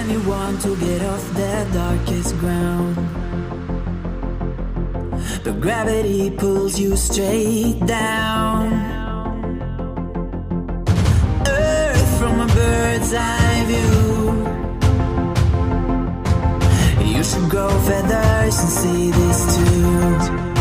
when you want to get off the darkest ground, but gravity pulls you straight down. Earth from a bird's eye view. You should grow feathers and see this too.